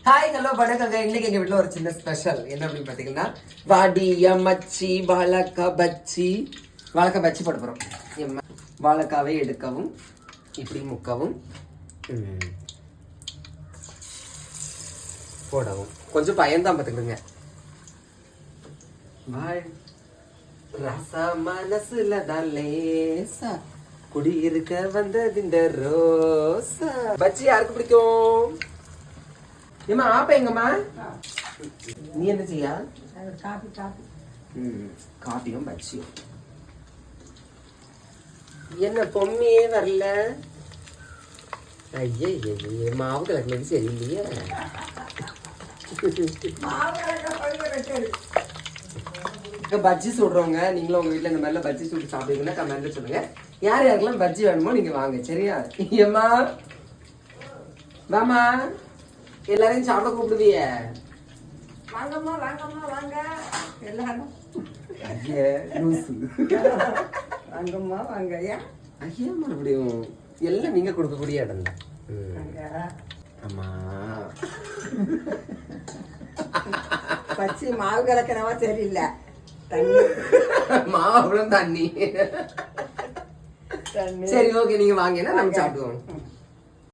Hi hello வணக்கங்க. இன்னைக்கு எங்க வீட்டுல ஒரு சின்ன ஸ்பெஷல் என்ன அப்படின்னு பாத்தீங்கன்னா வாடிய மச்சி வாழைக்காய் பச்சி போட போறோம். வாழைக்காவை எடுக்கவும் இப்படி முக்கவும் போடவும் கொஞ்சம் பயன்தான் பாத்துக்கிடுங்க. ரசா மனசுல தான் லேசா குடி இருக்க வந்தது இந்த ரோசா. பச்சி யாருக்கு பிடிக்கும்? ஏமா ஆப்ப எங்கம்மா? நீ என்ன செய்யா? காப்பியும் பச்சியும். என்ன பொம்மையே வரல? ஐயே மாவு கலக்கிறது சரியில்லையே. பஜ்ஜி சுடுறவங்க நீங்களும் உங்க வீட்டுல இந்த மாதிரிலாம் பஜ்ஜி சுட்டு சாப்பிடுவீங்கன்னா கமெண்ட்ல சொல்லுங்க. யார் யாருக்கெல்லாம் பஜ்ஜி வேணுமோ நீங்க வாங்க, சரியா? ஏம்மா வாமா, எல்லாரையும் சாப்பிட கூப்பிடுவிய. வாங்கம்மா வாங்கம்மா வாங்க எல்லாரும். ஐயா லூசு. வாங்கம்மா வாங்க. ஐயா ஐயா மறுபடியும் எல்லாம் நீங்க கொடுக்கக்கூடிய இடம் தான். ஆமா பச்சி மாவு கலக்கிறவா சரியில்லை. தண்ணி மாவு தண்ணி. சரி ஓகே, நீங்க வாங்கினா நம்ம சாப்பிடுவோம்.